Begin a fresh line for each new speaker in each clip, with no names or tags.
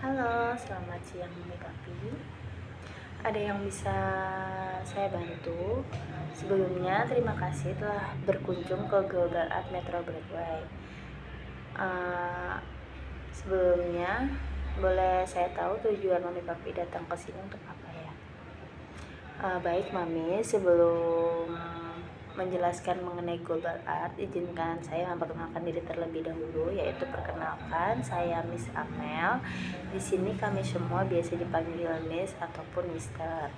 Halo, selamat siang Mami Papi. Ada yang bisa saya bantu? Sebelumnya, terima kasih telah berkunjung ke Global Art Metro Broadway. Uh, Sebelumnya, boleh saya tahu tujuan Mami Papi datang ke sini untuk apa ya? Baik Mami, sebelum menjelaskan mengenai Global Art, izinkan saya memperkenalkan diri terlebih dahulu, yaitu perkenalkan saya Miss Amel. Di sini kami semua biasa dipanggil Miss ataupun Mister.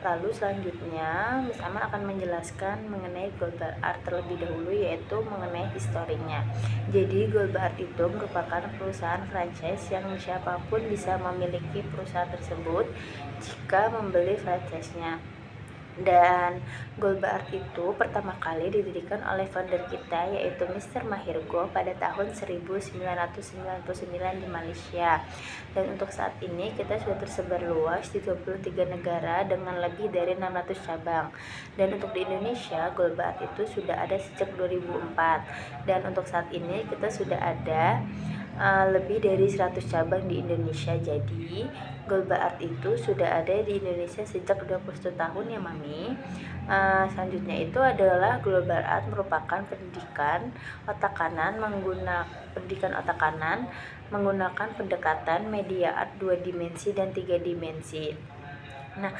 Lalu selanjutnya Miss Amel akan menjelaskan mengenai Global Art terlebih dahulu, yaitu mengenai historinya. Jadi Global Art itu merupakan perusahaan franchise yang siapapun bisa memiliki perusahaan tersebut jika membeli franchise-nya. Dan Global Art itu pertama kali didirikan oleh founder kita, yaitu Mr. Mahirgo pada tahun 1999 di Malaysia. Dan untuk saat ini kita sudah tersebar luas di 23 negara dengan lebih dari 600 cabang. Dan untuk di Indonesia, Global Art itu sudah ada sejak 2004. Dan untuk saat ini kita sudah ada lebih dari 100 cabang di Indonesia. Jadi Global Art itu sudah ada di Indonesia sejak 21 tahun ya Mami. Selanjutnya itu adalah Global Art merupakan pendidikan otak kanan menggunakan pendekatan media art 2 dimensi dan 3 dimensi. Nah,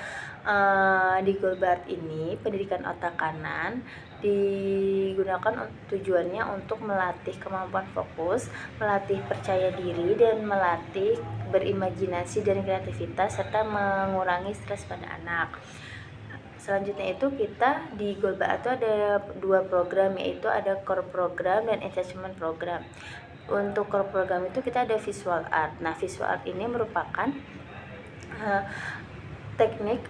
di Global Art ini pendidikan otak kanan digunakan tujuannya untuk melatih kemampuan fokus, melatih percaya diri, dan melatih berimajinasi dan kreativitas serta mengurangi stres pada anak. Selanjutnya itu kita di Global Art itu ada 2 program, yaitu ada core program dan attachment program. Untuk core program itu kita ada visual art. Nah, visual art ini merupakan teknik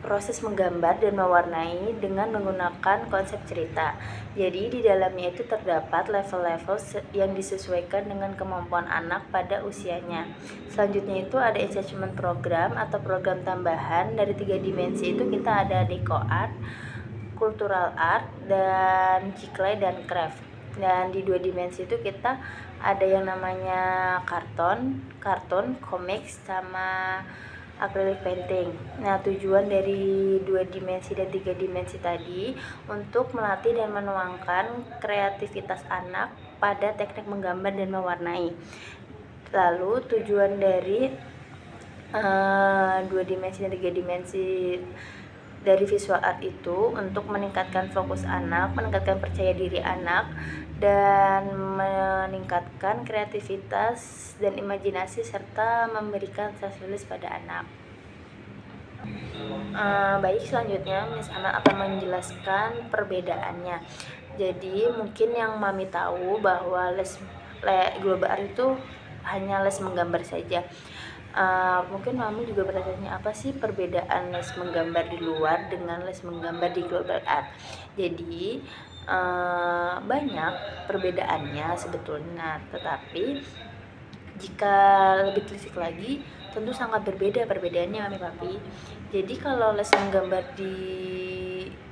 proses menggambar dan mewarnai dengan menggunakan konsep cerita. Jadi di dalamnya itu terdapat level-level yang disesuaikan dengan kemampuan anak pada usianya. Selanjutnya itu ada attachment program atau program tambahan dari 3 dimensi. Itu kita ada deco art, cultural art, dan ciklai dan craft. Dan di 2 dimensi itu kita ada yang namanya karton, komik, sama acrylic painting. Nah, tujuan dari 2 dimensi dan 3 dimensi tadi untuk melatih dan menuangkan kreativitas anak pada teknik menggambar dan mewarnai. Lalu tujuan dari 2 dimensi dan 3 dimensi dari visual art itu untuk meningkatkan fokus anak, meningkatkan percaya diri anak, dan meningkatkan kreativitas dan imajinasi serta memberikan stimulus pada anak. Baik, selanjutnya Miss Amel akan menjelaskan perbedaannya. Jadi mungkin yang Mami tahu bahwa Global Art itu hanya les menggambar saja. Mungkin Mami juga bertanya, apa sih perbedaan les menggambar di luar dengan les menggambar di Global Art? Jadi banyak perbedaannya sebetulnya, tetapi jika lebih telisik lagi tentu sangat berbeda perbedaannya Mami Papi. Jadi kalau les menggambar di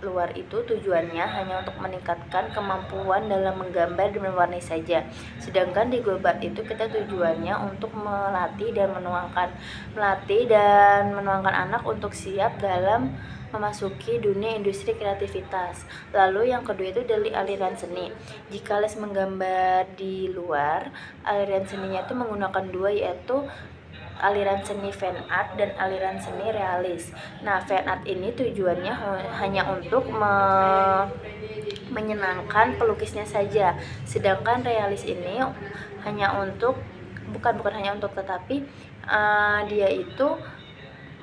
luar itu tujuannya hanya untuk meningkatkan kemampuan dalam menggambar dan mewarnai saja. Sedangkan di Global itu kita tujuannya untuk melatih dan menuangkan anak untuk siap dalam memasuki dunia industri kreativitas. Lalu yang kedua itu dari aliran seni. Jika les menggambar di luar, aliran seninya itu menggunakan 2, yaitu aliran seni fan art dan aliran seni realis. Nah, fan art ini tujuannya hanya untuk menyenangkan pelukisnya saja. Sedangkan realis ini hanya untuk bukan hanya untuk, tetapi dia itu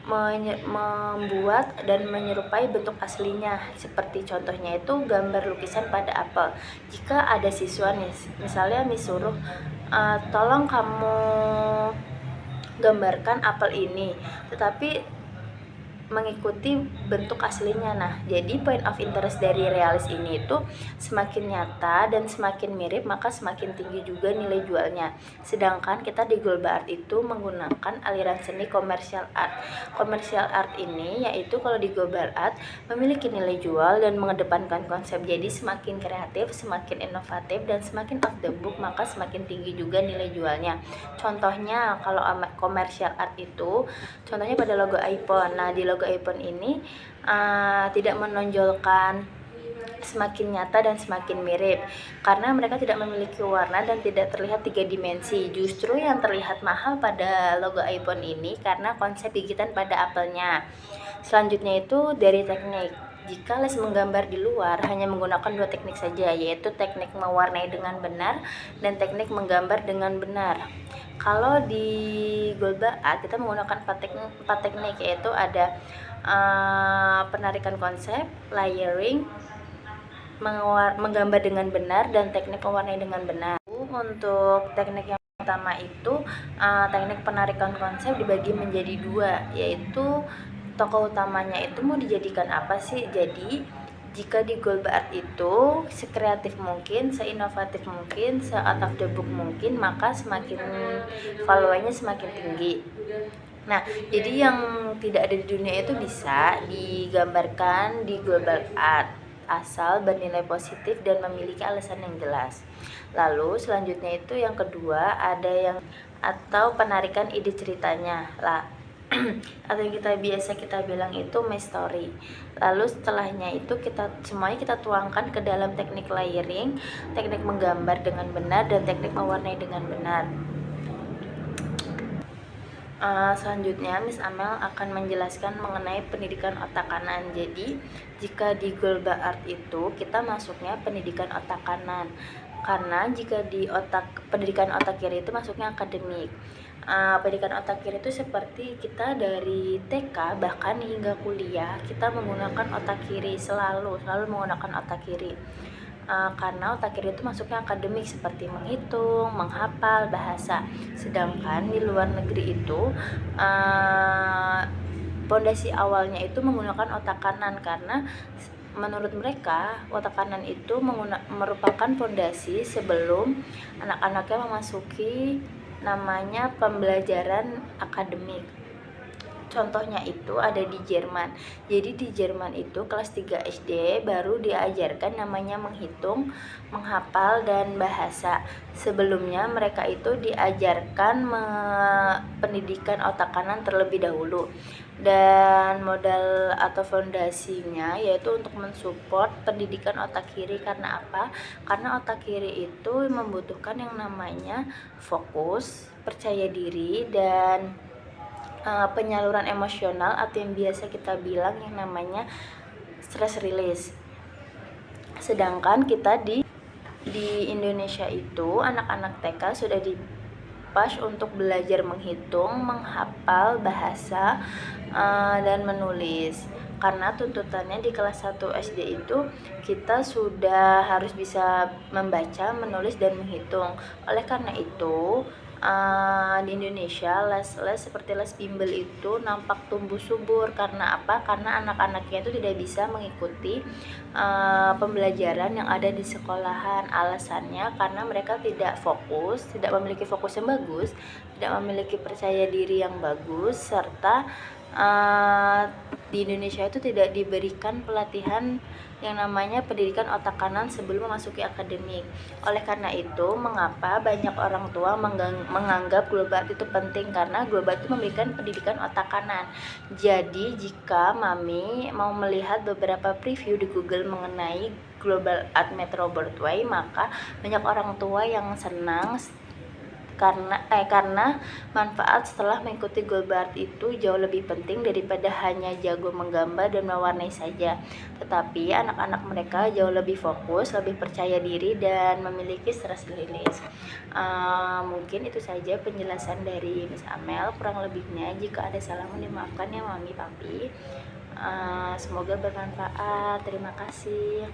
membuat dan menyerupai bentuk aslinya. Seperti contohnya itu gambar lukisan pada apel. Jika ada siswa nih, misalnya disuruh tolong kamu gambarkan apel ini, tetapi mengikuti bentuk aslinya. Nah, jadi point of interest dari realis ini itu semakin nyata dan semakin mirip, maka semakin tinggi juga nilai jualnya. Sedangkan kita di global art itu menggunakan aliran seni commercial art. Commercial art ini yaitu kalau di global art memiliki nilai jual dan mengedepankan konsep. Jadi semakin kreatif, semakin inovatif, dan semakin off the book, maka semakin tinggi juga nilai jualnya. Contohnya kalau commercial art itu contohnya pada logo iPhone. Nah, di logo iPhone ini tidak menonjolkan semakin nyata dan semakin mirip karena mereka tidak memiliki warna dan tidak terlihat 3 dimensi. Justru yang terlihat mahal pada logo iPhone ini karena konsep gigitan pada apelnya. Selanjutnya itu dari teknik. Jika les menggambar di luar hanya menggunakan 2 teknik saja, yaitu teknik mewarnai dengan benar dan teknik menggambar dengan benar. Kalau di global art kita menggunakan 4 teknik, yaitu ada penarikan konsep, layering, menggambar dengan benar, dan teknik mewarnai dengan benar. Untuk teknik yang pertama itu teknik penarikan konsep dibagi menjadi 2, yaitu tokoh utamanya itu mau dijadikan apa sih. Jadi jika di global art itu sekreatif mungkin, seinovatif mungkin, se-out of the book mungkin, maka semakin value-nya semakin tinggi. Nah, jadi yang tidak ada di dunia itu bisa digambarkan di global art asal bernilai positif dan memiliki alasan yang jelas. Lalu selanjutnya itu yang kedua ada yang atau penarikan ide ceritanya lah atau yang biasa kita bilang itu my story. Lalu setelahnya itu semuanya kita tuangkan ke dalam teknik layering, teknik menggambar dengan benar, dan teknik mewarnai dengan benar. Selanjutnya Miss Amel akan menjelaskan mengenai pendidikan otak kanan. Jadi jika di global art itu kita masuknya pendidikan otak kanan, karena jika di pendidikan otak kiri itu masuknya akademik. Pendidikan otak kiri itu seperti kita dari TK bahkan hingga kuliah kita menggunakan otak kiri, selalu menggunakan otak kiri. Karena otak kiri itu masuknya akademik seperti menghitung, menghafal, bahasa. Sedangkan di luar negeri itu pondasi awalnya itu menggunakan otak kanan karena menurut mereka otak kanan itu merupakan pondasi sebelum anak-anaknya memasuki namanya pembelajaran akademik. Contohnya itu ada di Jerman. Jadi di Jerman itu kelas 3 SD baru diajarkan namanya menghitung, menghafal, dan bahasa. Sebelumnya mereka itu diajarkan pendidikan otak kanan terlebih dahulu. Dan modal atau fondasinya yaitu untuk mensupport pendidikan otak kiri. Karena apa? Karena otak kiri itu membutuhkan yang namanya fokus, percaya diri, dan penyaluran emosional atau yang biasa kita bilang yang namanya stress release. Sedangkan kita di Indonesia itu anak-anak TK sudah dipas untuk belajar menghitung, menghafal bahasa, dan menulis. Karena tuntutannya di kelas 1 SD itu kita sudah harus bisa membaca, menulis, dan menghitung. Oleh karena itu di Indonesia les seperti les bimbel itu nampak tumbuh subur. Karena apa? Karena anak-anaknya itu tidak bisa mengikuti pembelajaran yang ada di sekolahan. Alasannya karena mereka tidak fokus, tidak memiliki fokus yang bagus, tidak memiliki percaya diri yang bagus, serta di Indonesia itu tidak diberikan pelatihan yang namanya pendidikan otak kanan sebelum memasuki akademik. Oleh karena itu, mengapa banyak orang tua menganggap global art itu penting? Karena global art itu memberikan pendidikan otak kanan. Jadi, jika Mami mau melihat beberapa preview di Google mengenai global art Metro Broadway, maka banyak orang tua yang senang karena manfaat setelah mengikuti global art itu jauh lebih penting daripada hanya jago menggambar dan mewarnai saja. Tetapi anak-anak mereka jauh lebih fokus, lebih percaya diri, dan memiliki stress release. Mungkin itu saja penjelasan dari Miss Amel. Kurang lebihnya jika ada salah mohon dimaafkan ya Mami Papi. Semoga bermanfaat. Terima kasih.